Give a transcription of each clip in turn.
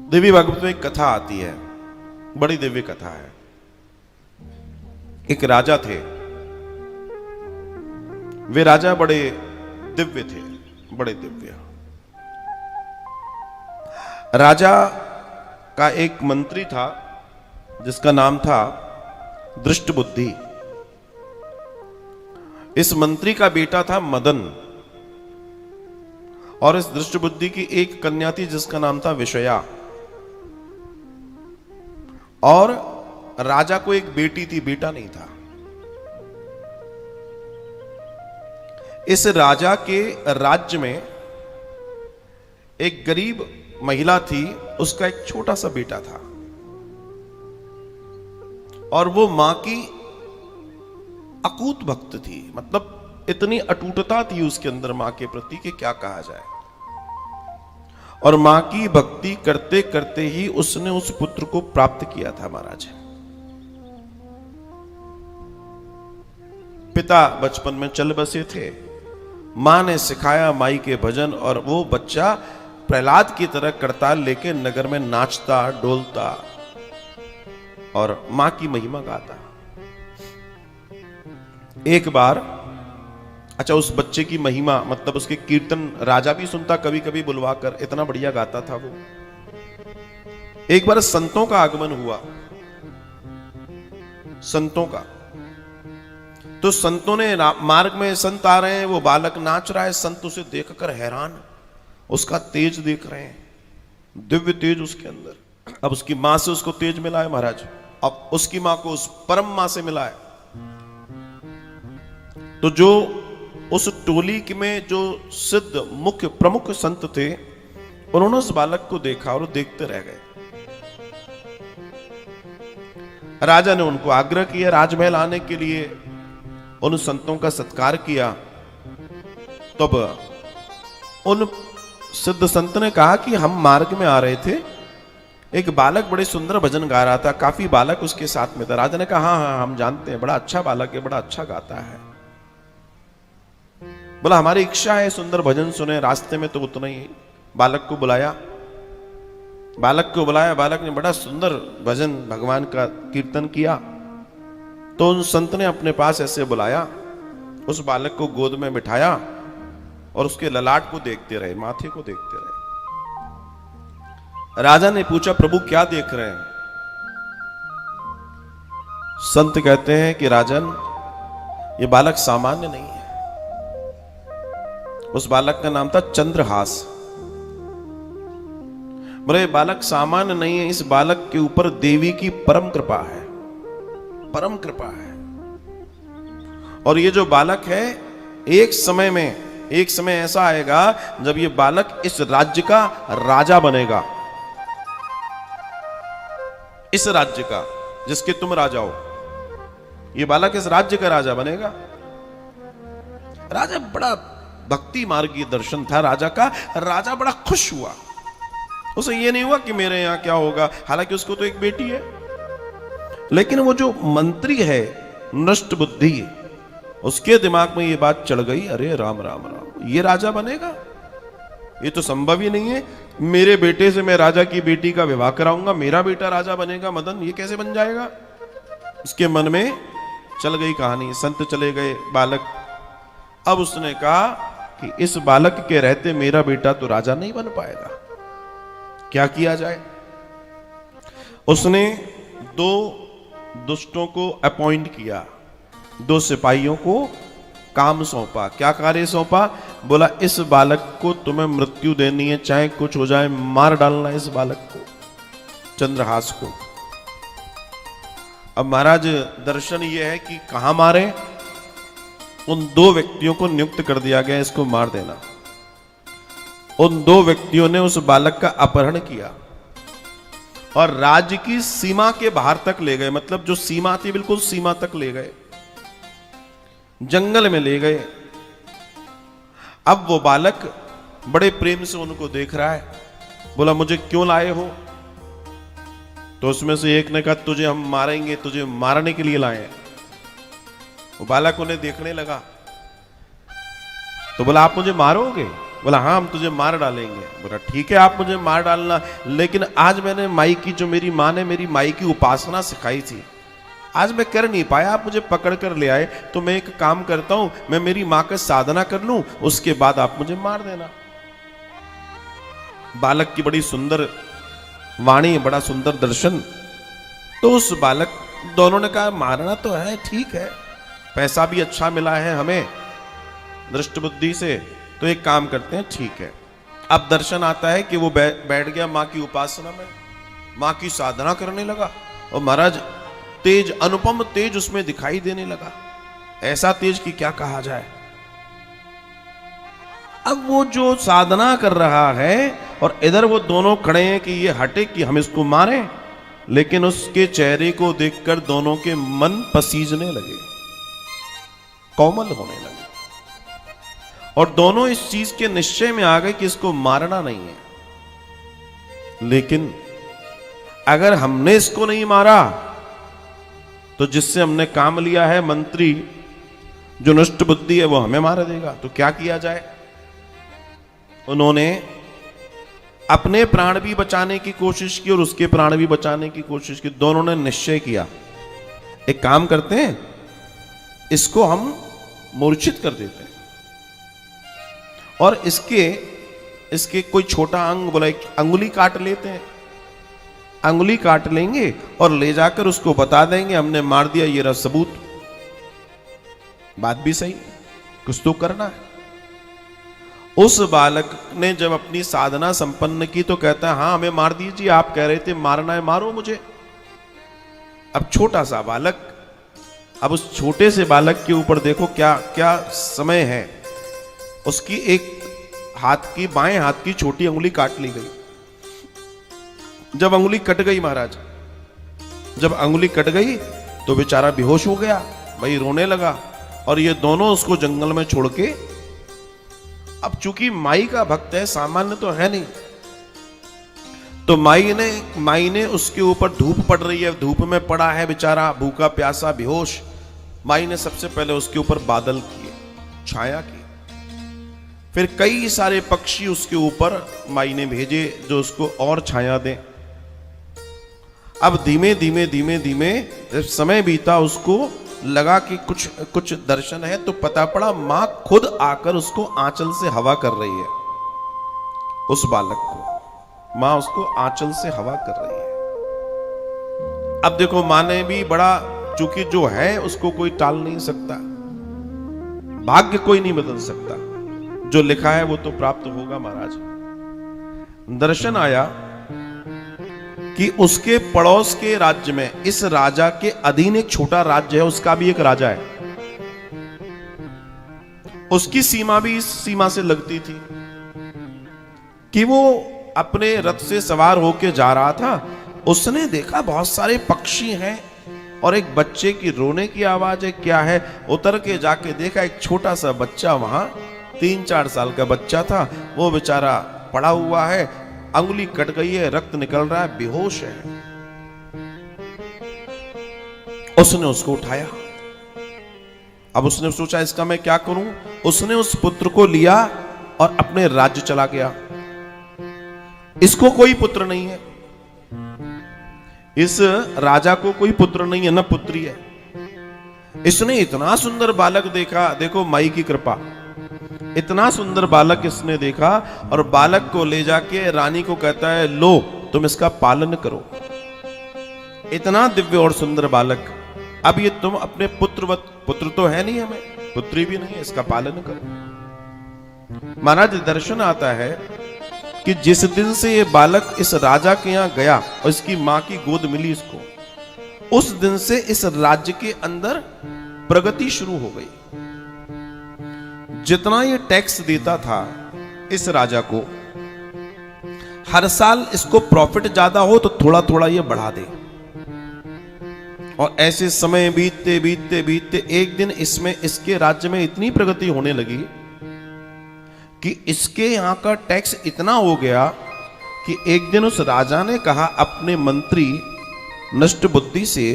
देवी भागवत में एक कथा आती है, बड़ी दिव्य कथा है। एक राजा थे, वे राजा बड़े दिव्य थे, बड़े दिव्य। राजा का एक मंत्री था जिसका नाम था दृष्टबुद्धि। इस मंत्री का बेटा था मदन, और इस दृष्टबुद्धि की एक कन्या थी जिसका नाम था विषया। और राजा को एक बेटी थी, बेटा नहीं था। इस राजा के राज्य में एक गरीब महिला थी, उसका एक छोटा सा बेटा था, और वो मां की अकूत भक्त थी। मतलब इतनी अटूटता थी उसके अंदर मां के प्रति कि क्या कहा जाए। और मां की भक्ति करते करते ही उसने उस पुत्र को प्राप्त किया था महाराज। पिता बचपन में चल बसे थे, मां ने सिखाया माई के भजन, और वो बच्चा प्रहलाद की तरह करताल लेके नगर में नाचता डोलता और मां की महिमा गाता। एक बार, अच्छा, उस बच्चे की महिमा मतलब उसके कीर्तन राजा भी सुनता कभी कभी बुलवाकर, इतना बढ़िया गाता था वो। एक बार संतों का आगमन हुआ, संतों का। तो संतों ने, मार्ग में संत आ रहे हैं, वो बालक नाच रहा है, संत उसे देखकर हैरान, उसका तेज देख रहे हैं, दिव्य तेज उसके अंदर। अब उसकी मां से उसको तेज मिला है महाराज, अब उसकी मां को उस परम मां से मिला है। तो जो उस टोली में जो सिद्ध मुख्य प्रमुख संत थे, उन्होंने उस बालक को देखा और देखते रह गए। राजा ने उनको आग्रह किया राजमहल आने के लिए, उन संतों का सत्कार किया। तब उन सिद्ध संत ने कहा कि हम मार्ग में आ रहे थे, एक बालक बड़े सुंदर भजन गा रहा था, काफी बालक उसके साथ में था। राजा ने कहा हाँ हाँ हम जानते हैं, बड़ा अच्छा बालक है, बड़ा अच्छा गाता है। बोला हमारी इच्छा है सुंदर भजन सुने, रास्ते में तो उतना ही। बालक को बुलाया, बालक को बुलाया, बालक ने बड़ा सुंदर भजन भगवान का कीर्तन किया। तो उन संत ने अपने पास ऐसे बुलाया, उस बालक को गोद में बिठाया और उसके ललाट को देखते रहे, माथे को देखते रहे। राजा ने पूछा प्रभु क्या देख रहे हैं? संत कहते हैं कि राजन, ये बालक सामान्य नहीं है। उस बालक का नाम था चंद्रहास। बोले बालक सामान्य नहीं है, इस बालक के ऊपर देवी की परम कृपा है, परम कृपा है। और ये जो बालक है, एक समय ऐसा आएगा जब ये बालक इस राज्य का राजा बनेगा, इस राज्य का जिसके तुम राजा हो, ये बालक इस राज्य का राजा बनेगा। राजा बड़ा भक्ति मार्गी दर्शन था राजा का, राजा बड़ा खुश हुआ। उसे ये नहीं हुआ कि मेरे यहां क्या होगा, हालांकि उसको तो एक बेटी है। लेकिन वो जो मंत्री है नष्ट बुद्धि, उसके दिमाग में ये बात चढ़ गई, अरे राम राम राम, ये राजा बनेगा, ये तो संभव ही नहीं है। मेरे बेटे से मैं राजा की बेटी का विवाह कराऊंगा, मेरा बेटा राजा बनेगा मदन, ये कैसे बन जाएगा? उसके मन में चल गई कहानी। संत चले गए, बालक, अब उसने कहा कि इस बालक के रहते मेरा बेटा तो राजा नहीं बन पाएगा, क्या किया जाए? उसने 2 दुष्टों को अपॉइंट किया, 2 सिपाहियों को काम सौंपा। क्या कार्य सौंपा? बोला इस बालक को तुम्हें मृत्यु देनी है, चाहे कुछ हो जाए, मार डालना इस बालक को, चंद्रहास को। अब महाराज दर्शन ये है कि कहां मारे? उन 2 व्यक्तियों को नियुक्त कर दिया गया इसको मार देना। उन 2 व्यक्तियों ने उस बालक का अपहरण किया और राज्य की सीमा के बाहर तक ले गए, मतलब जो सीमा थी बिल्कुल सीमा तक ले गए, जंगल में ले गए। अब वो बालक बड़े प्रेम से उनको देख रहा है, बोला मुझे क्यों लाए हो? तो उसमें से एक ने कहा तुझे हम मारेंगे, तुझे मारने के लिए लाए हैं। वो बालक उन्हें देखने लगा, तो बोला आप मुझे मारोगे? बोला हाँ हम तुझे मार डालेंगे। बोला ठीक है आप मुझे मार डालना, लेकिन आज मैंने माई की, जो मेरी माँ ने मेरी माई की उपासना सिखाई थी, आज मैं कर नहीं पाया, आप मुझे पकड़ कर ले आए, तो मैं एक काम करता हूं, मैं मेरी माँ का साधना कर लूं, उसके बाद आप मुझे मार देना। बालक की बड़ी सुंदर वाणी, बड़ा सुंदर दर्शन। तो उस बालक, दोनों ने कहा मारना तो है, ठीक है, पैसा भी अच्छा मिला है हमें दृष्ट बुद्धि से, तो एक काम करते हैं, ठीक है। अब दर्शन आता है कि वो बैठ गया मां की उपासना में, मां की साधना करने लगा, और महाराज तेज, अनुपम तेज उसमें दिखाई देने लगा, ऐसा तेज कि क्या कहा जाए। अब वो जो साधना कर रहा है और इधर वो दोनों खड़े हैं कि ये हटे कि हम इसको मारें, लेकिन उसके चेहरे को देखकर दोनों के मन पसीजने लगे, कोमल होने लगे, और दोनों इस चीज के निश्चय में आ गए कि इसको मारना नहीं है। लेकिन अगर हमने इसको नहीं मारा तो जिससे हमने काम लिया है, मंत्री जो नष्ट बुद्धि है, वो हमें मार देगा, तो क्या किया जाए। उन्होंने अपने प्राण भी बचाने की कोशिश की और उसके प्राण भी बचाने की कोशिश की। दोनों ने निश्चय किया, एक काम करते हैं, इसको हम मूर्छित कर देते हैं, और इसके कोई छोटा अंग, बोला एक अंगुली काट लेते हैं, अंगुली काट लेंगे और ले जाकर उसको बता देंगे हमने मार दिया, ये रहा सबूत। बात भी सही, कुछ तो करना है। उस बालक ने जब अपनी साधना संपन्न की तो कहता है हाँ हमें मार दीजिए, आप कह रहे थे मारना है, मारो मुझे। अब छोटा सा बालक, अब उस छोटे से बालक के ऊपर देखो क्या क्या समय है। उसकी एक हाथ की, बाएं हाथ की छोटी अंगुली काट ली गई। जब अंगुली कट गई महाराज, जब अंगुली कट गई तो बेचारा बेहोश हो गया, भाई रोने लगा, और ये दोनों उसको जंगल में छोड़ के, अब चूंकि माई का भक्त है, सामान्य तो है नहीं, तो माई ने उसके ऊपर, धूप पड़ रही है, धूप में पड़ा है बेचारा, भूखा प्यासा बेहोश, माई ने सबसे पहले उसके ऊपर बादल किए, छाया की, फिर कई सारे पक्षी उसके ऊपर माई ने भेजे जो उसको और छाया दें। अब धीमे धीमे धीमे धीमे जब समय बीता, उसको लगा कि कुछ दर्शन है, तो पता पड़ा मां खुद आकर उसको आंचल से हवा कर रही है, उस बालक को मां उसको आंचल से हवा कर रही है। अब देखो मां ने भी बड़ा, चूंकि जो है उसको कोई टाल नहीं सकता, भाग्य कोई नहीं बदल सकता, जो लिखा है वो तो प्राप्त होगा। महाराज दर्शन आया कि उसके पड़ोस के राज्य में, इस राजा के अधीन एक छोटा राज्य है, उसका भी एक राजा है, उसकी सीमा भी इस सीमा से लगती थी, कि वो अपने रथ से सवार होके जा रहा था। उसने देखा बहुत सारे पक्षी हैं और एक बच्चे की रोने की आवाज है, क्या है, उतर के जाके देखा एक छोटा सा बच्चा वहां, 3-4 साल का बच्चा था, वो बेचारा पड़ा हुआ है, अंगुली कट गई है, रक्त निकल रहा है, बेहोश है। उसने उसको उठाया। अब उसने सोचा इसका मैं क्या करूं। उसने उस पुत्र को लिया और अपने राज्य चला गया। इसको कोई पुत्र नहीं है, इस राजा को कोई पुत्र नहीं है, न पुत्री है। इसने इतना सुंदर बालक देखा, देखो माई की कृपा, इतना सुंदर बालक इसने देखा और बालक को ले जाके रानी को कहता है लो तुम इसका पालन करो। इतना दिव्य और सुंदर बालक, अब ये तुम अपने पुत्रवत, पुत्र तो है नहीं हमें, पुत्री भी नहीं है, इसका पालन करो। महाराज दर्शन आता है कि जिस दिन से ये बालक इस राजा के यहां गया और इसकी मां की गोद मिली इसको, उस दिन से इस राज्य के अंदर प्रगति शुरू हो गई। जितना ये टैक्स देता था इस राजा को, हर साल इसको प्रॉफिट ज्यादा हो तो थोड़ा थोड़ा ये बढ़ा दे, और ऐसे समय बीतते बीतते बीतते एक दिन इसमें, इसके राज्य में इतनी प्रगति होने लगी कि इसके यहां का टैक्स इतना हो गया कि एक दिन उस राजा ने कहा अपने मंत्री नष्ट बुद्धि से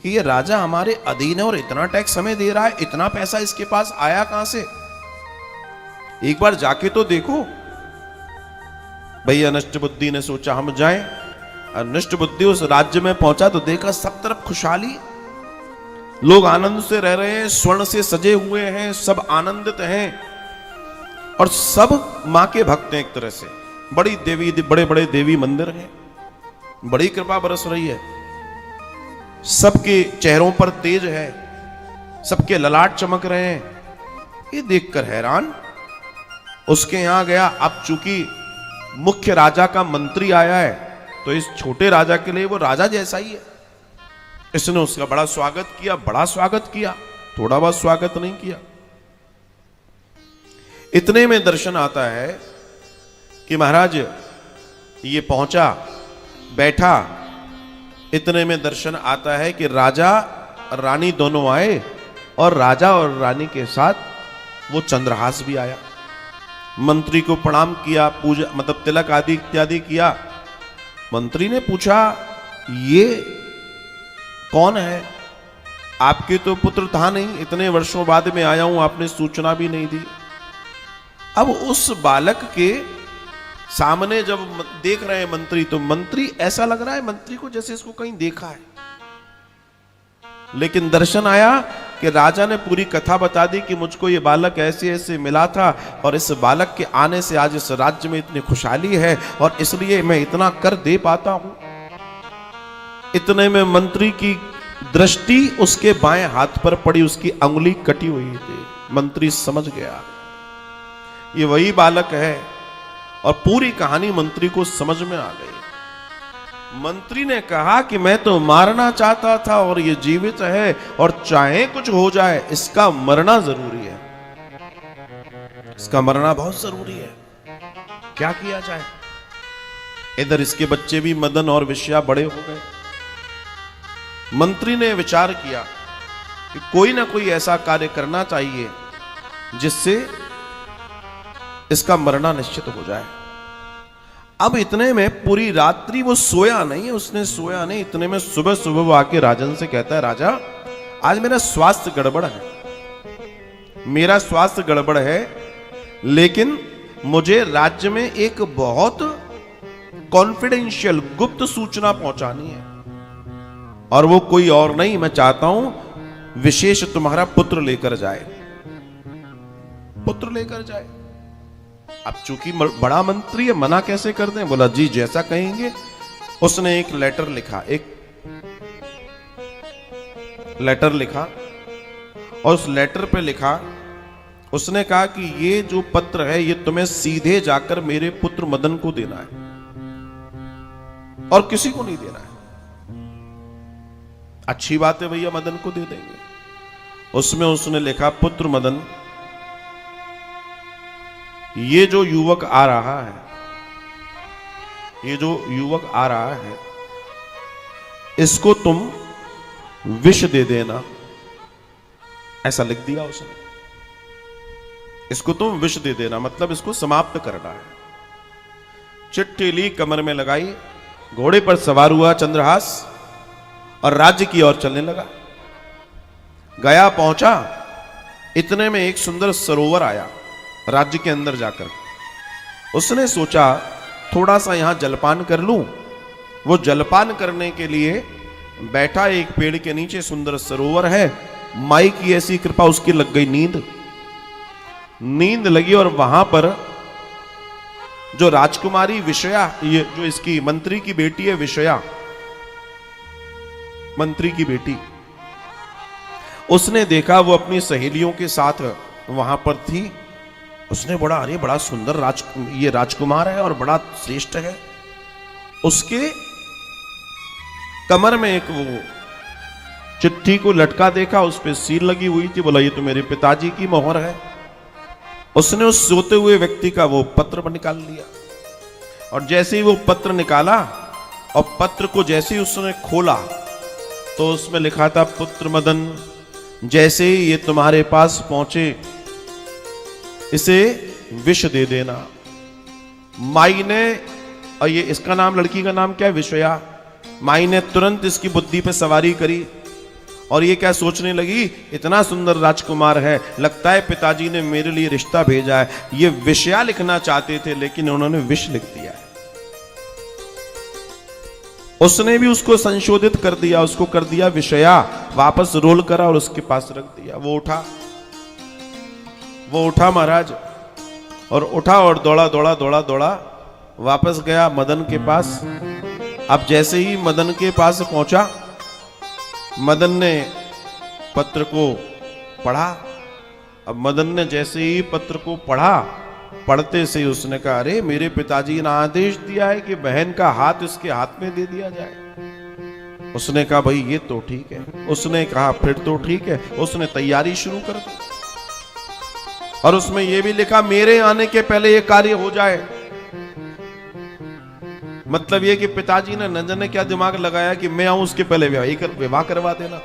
कि ये राजा हमारे अधीन है और इतना टैक्स हमें दे रहा है, इतना पैसा इसके पास आया कहां से। एक बार जाके तो देखो। भैया नष्ट बुद्धि ने सोचा हम जाएं, और नष्ट बुद्धि उस राज्य में पहुंचा तो देखा सब तरफ खुशहाली, लोग आनंद से रह रहे हैं, स्वर्ण से सजे हुए हैं, सब आनंदित हैं और सब मां के भक्त हैं। एक तरह से बड़ी देवी, बड़े बड़े देवी मंदिर हैं, बड़ी कृपा बरस रही है, सबके चेहरों पर तेज है, सबके ललाट चमक रहे हैं। ये देखकर हैरान उसके यहां गया। अब चूंकि मुख्य राजा का मंत्री आया है तो इस छोटे राजा के लिए वो राजा जैसा ही है। इसने उसका बड़ा स्वागत किया, बड़ा स्वागत किया, थोड़ा बहुत स्वागत नहीं किया। इतने में दर्शन आता है कि महाराज ये पहुंचा, बैठा। इतने में दर्शन आता है कि राजा रानी दोनों आए और राजा और रानी के साथ वो चंद्रहास भी आया। मंत्री को प्रणाम किया, पूजा मतलब तिलक आदि इत्यादि किया। मंत्री ने पूछा ये कौन है? आपके तो पुत्र था नहीं, इतने वर्षों बाद में आया हूं, आपने सूचना भी नहीं दी। अब उस बालक के सामने जब देख रहे हैं मंत्री, तो मंत्री ऐसा लग रहा है मंत्री को जैसे इसको कहीं देखा है। लेकिन दर्शन आया कि राजा ने पूरी कथा बता दी कि मुझको ये बालक ऐसे ऐसे मिला था और इस बालक के आने से आज इस राज्य में इतनी खुशहाली है और इसलिए मैं इतना कर दे पाता हूं। इतने में मंत्री की दृष्टि उसके बाएं हाथ पर पड़ी, उसकी अंगुली कटी हुई थी। मंत्री समझ गया ये वही बालक है और पूरी कहानी मंत्री को समझ में आ गई। मंत्री ने कहा कि मैं तो मारना चाहता था और ये जीवित है और चाहे कुछ हो जाए इसका मरना जरूरी है, इसका मरना बहुत जरूरी है, क्या किया जाए? इधर इसके बच्चे भी मदन और विषया बड़े हो गए। मंत्री ने विचार किया कि कोई ना कोई ऐसा कार्य करना चाहिए जिससे इसका मरना निश्चित हो जाए। अब इतने में पूरी रात्रि वो सोया नहीं, उसने सोया नहीं। इतने में सुबह सुबह वो आके राजन से कहता है, राजा आज मेरा स्वास्थ्य गड़बड़ है, मेरा स्वास्थ्य गड़बड़ है, लेकिन मुझे राज्य में एक बहुत कॉन्फिडेंशियल गुप्त सूचना पहुंचानी है और वो कोई और नहीं, मैं चाहता हूं विशेष तुम्हारा पुत्र लेकर जाए, पुत्र लेकर जाए। अब चूंकि बड़ा मंत्री है, मना कैसे कर दें? बोला जी जैसा कहेंगे। उसने एक लेटर लिखा, एक लेटर लिखा और उस लेटर पे लिखा, उसने कहा कि ये जो पत्र है ये तुम्हें सीधे जाकर मेरे पुत्र मदन को देना है और किसी को नहीं देना है। अच्छी बात है भैया, मदन को दे देंगे। उसमें उसने लिखा, पुत्र मदन, ये जो युवक आ रहा है, ये जो युवक आ रहा है, इसको तुम विष दे देना, ऐसा लिख दिया उसने। इसको तुम विष दे देना मतलब इसको समाप्त करना है। चिट्ठी ली, कमर में लगाई, घोड़े पर सवार हुआ चंद्रहास और राज्य की ओर चलने लगा। गया, पहुंचा, इतने में एक सुंदर सरोवर आया राज्य के अंदर जाकर। उसने सोचा थोड़ा सा यहां जलपान कर लूं। वो जलपान करने के लिए बैठा, एक पेड़ के नीचे सुंदर सरोवर है। माई की ऐसी कृपा, उसकी लग गई नींद लगी और वहां पर जो राजकुमारी विषया, ये जो इसकी मंत्री की बेटी है विषया, मंत्री की बेटी, उसने देखा वो अपनी सहेलियों के साथ वहां पर थी। उसने बड़ा, अरे बड़ा सुंदर ये राजकुमार है और बड़ा श्रेष्ठ है। उसके कमर में एक वो चिट्ठी को लटका देखा, उस पर सील लगी हुई थी। बोला ये तो मेरे पिताजी की मोहर है। उसने उस सोते हुए व्यक्ति का वो पत्र निकाल लिया और जैसे ही वो पत्र निकाला और पत्र को जैसे ही उसने खोला तो उसमें लिखा था, पुत्र मदन, जैसे ही ये तुम्हारे पास पहुंचे इसे विष दे देना। माई ने, और ये इसका नाम, लड़की का नाम क्या है? विषया। माई ने तुरंत इसकी बुद्धि पे सवारी करी और ये क्या सोचने लगी, इतना सुंदर राजकुमार है, लगता है पिताजी ने मेरे लिए रिश्ता भेजा है। ये विषया लिखना चाहते थे लेकिन उन्होंने विष लिख दिया है। उसने भी उसको संशोधित कर दिया, उसको कर दिया विषया, वापस रोल करा और उसके पास रख दिया। वो उठा महाराज, और उठा और दौड़ा दौड़ा दौड़ा दौड़ा वापस गया मदन के पास। अब जैसे ही मदन के पास पहुंचा, मदन ने पत्र को पढ़ा। अब मदन ने जैसे ही पत्र को पढ़ा, पढ़ते से उसने कहा, अरे मेरे पिताजी ने आदेश दिया है कि बहन का हाथ इसके हाथ में दे दिया जाए। उसने कहा भाई ये तो ठीक है। उसने कहा फिर तो ठीक है। उसने तैयारी शुरू कर दी और उसमें यह भी लिखा, मेरे आने के पहले यह कार्य हो जाए। मतलब यह कि पिताजी ने न जाने क्या दिमाग लगाया कि मैं आऊं उसके पहले विवाह करवा देना।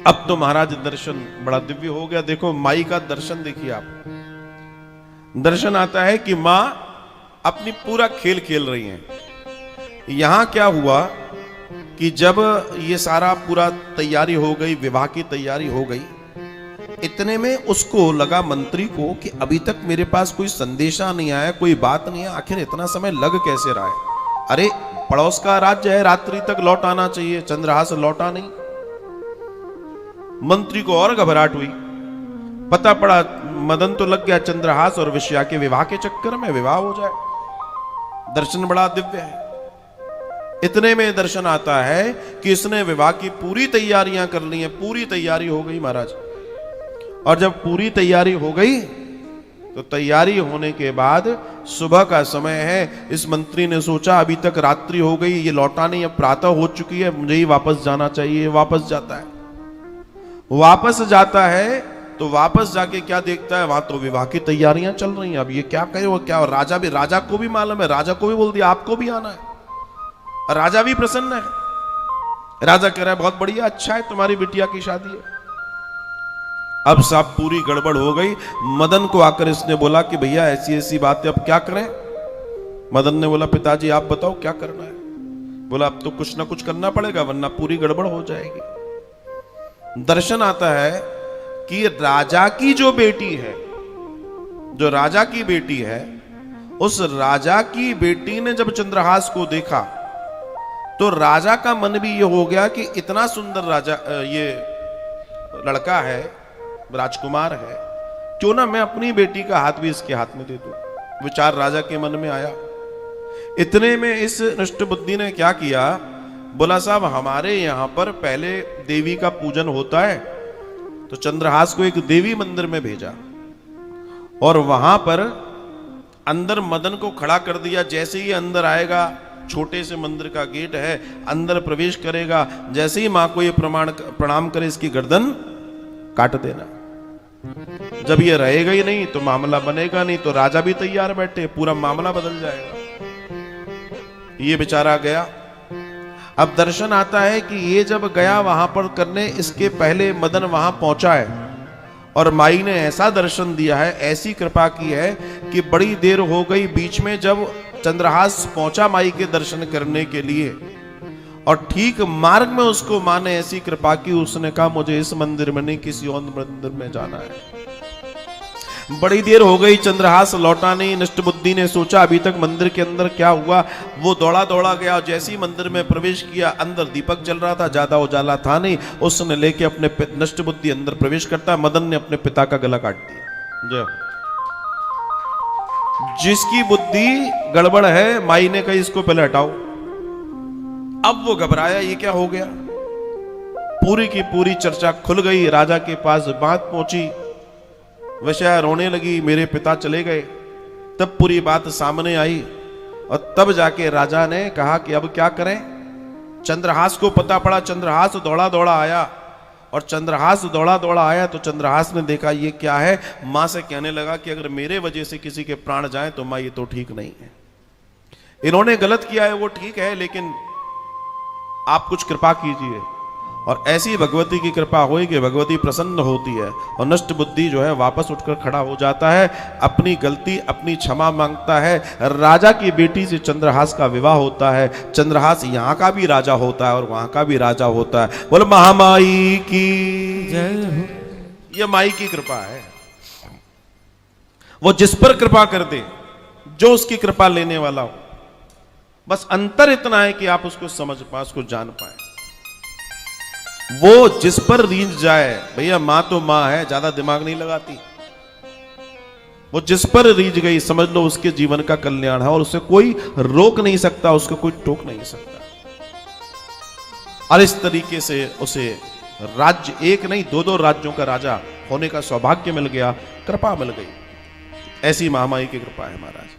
अब तो महाराज दर्शन बड़ा दिव्य हो गया। देखो माई का दर्शन देखिए आप। दर्शन आता है कि मां अपनी पूरा खेल खेल रही हैं। यहां क्या हुआ कि जब ये सारा पूरा तैयारी हो गई, विवाह की तैयारी हो गई, इतने में उसको लगा, मंत्री को, कि अभी तक मेरे पास कोई संदेशा नहीं आया, कोई बात नहीं है, आखिर इतना समय लग कैसे रहा है। अरे पड़ोस का राज्य है, रात्रि तक लौट आना चाहिए, चंद्रहास लौटा नहीं। मंत्री को और घबराहट हुई। पता पड़ा मदन तो लग गया चंद्रहास और विषया के विवाह के चक्कर में, विवाह हो जाए। दर्शन बड़ा दिव्य है। इतने में दर्शन आता है कि इसने विवाह की पूरी तैयारियां कर ली हैं। पूरी तैयारी हो गई महाराज। और जब पूरी तैयारी हो गई तो तैयारी होने के बाद सुबह का समय है। इस मंत्री ने सोचा अभी तक रात्रि हो गई, ये लौटा नहीं, अब प्रातः हो चुकी है, मुझे ही वापस जाना चाहिए। वापस जाता है। वापस जाता है तो वापस जाके क्या देखता है, वहां तो विवाह की तैयारियां चल रही हैं। अब ये क्या करे, वो क्या, राजा को भी मालूम है, राजा को भी बोल दिया आपको भी आना है। राजा भी प्रसन्न है। राजा कह रहा है बहुत बढ़िया, अच्छा है, तुम्हारी बिटिया की शादी है। अब साहब पूरी गड़बड़ हो गई। मदन को आकर इसने बोला कि भैया ऐसी ऐसी बात है, अब क्या करें। मदन ने बोला पिताजी आप बताओ क्या करना है। बोला अब तो कुछ ना कुछ करना पड़ेगा वरना पूरी गड़बड़ हो जाएगी। दर्शन आता है कि राजा की जो बेटी है, जो राजा की बेटी है, उस राजा की बेटी ने जब चंद्रहास को देखा तो राजा का मन भी ये हो गया कि इतना सुंदर राजा, ये लड़का है, राजकुमार है, क्यों ना मैं अपनी बेटी का हाथ भी इसके हाथ में दे दूं। विचार राजा के मन में आया। इतने में इस नष्ट बुद्धि ने क्या किया, बोला साहब हमारे यहां पर पहले देवी का पूजन होता है, तो चंद्रहास को एक देवी मंदिर में भेजा और वहां पर अंदर मदन को खड़ा कर दिया। जैसे ही अंदर आएगा, छोटे से मंदिर का गेट है, अंदर प्रवेश करेगा, जैसे ही मां को ये प्रणाम करे, इसकी गर्दन काट देना। जब ये रहेगा ही नहीं तो मामला बनेगा नहीं, तो राजा भी तैयार बैठे, पूरा मामला बदल जाएगा। ये बेचारा गया। अब दर्शन आता है कि ये जब गया वहां पर करने, इसके पहले मदन वहां पहुंचा है और माई ने ऐसा दर्शन दिया है, ऐसी कृपा की है कि बड़ी देर हो गई। बीच में जब चंद्रहास पहुंचा माई के दर्शन करने के लिए और ठीक मार्ग में उसको मां ने ऐसी कृपा की, उसने कहा मुझे इस मंदिर में नहीं किसी और मंदिर में जाना है। बड़ी देर हो गई, चंद्रहास लौटा नहीं। नष्ट बुद्धि ने सोचा अभी तक मंदिर के अंदर क्या हुआ। वो दौड़ा दौड़ा गया, जैसे ही मंदिर में प्रवेश किया, अंदर दीपक जल रहा था, ज्यादा उजाला था नहीं। उसने लेके अपने नष्ट बुद्धि अंदर प्रवेश करता है। मदन ने अपने पिता का गला काट दिया। जय। जिसकी बुद्धि गड़बड़ है, माई ने कही इसको पहले हटाओ। अब वो घबराया, ये क्या हो गया। पूरी की पूरी चर्चा खुल गई, राजा के पास बात पहुंची। विषया रोने लगी, मेरे पिता चले गए। तब पूरी बात सामने आई और तब जाके राजा ने कहा कि अब क्या करें। चंद्रहास को पता पड़ा, चंद्रहास दौड़ा दौड़ा आया और चंद्रहास दौड़ा दौड़ा आया तो चंद्रहास ने देखा ये क्या है। मां से कहने लगा कि अगर मेरे वजह से किसी के प्राण जाए तो मां ये तो ठीक नहीं है, इन्होंने गलत किया है, वो ठीक है, लेकिन आप कुछ कृपा कीजिए। और ऐसी भगवती की कृपा हुई कि भगवती प्रसन्न होती है और नष्ट बुद्धि जो है वापस उठकर खड़ा हो जाता है, अपनी गलती अपनी क्षमा मांगता है। राजा की बेटी से चंद्रहास का विवाह होता है। चंद्रहास यहाँ का भी राजा होता है और वहां का भी राजा होता है। बोलो महामाई की जय हो। ये माई की कृपा है। वो जिस पर कृपा कर दे, जो उसकी कृपा लेने वाला हो, बस अंतर इतना है कि आप उसको समझ पाए, उसको जान पाए। वो जिस पर रीझ जाए, भैया मां तो मां है, ज्यादा दिमाग नहीं लगाती। वो जिस पर रीझ गई, समझ लो उसके जीवन का कल्याण है और उसे कोई रोक नहीं सकता, उसको कोई टोक नहीं सकता। और इस तरीके से उसे राज्य, एक नहीं दो दो राज्यों का राजा होने का सौभाग्य मिल गया, कृपा मिल गई। ऐसी महामाई की कृपा है महाराज।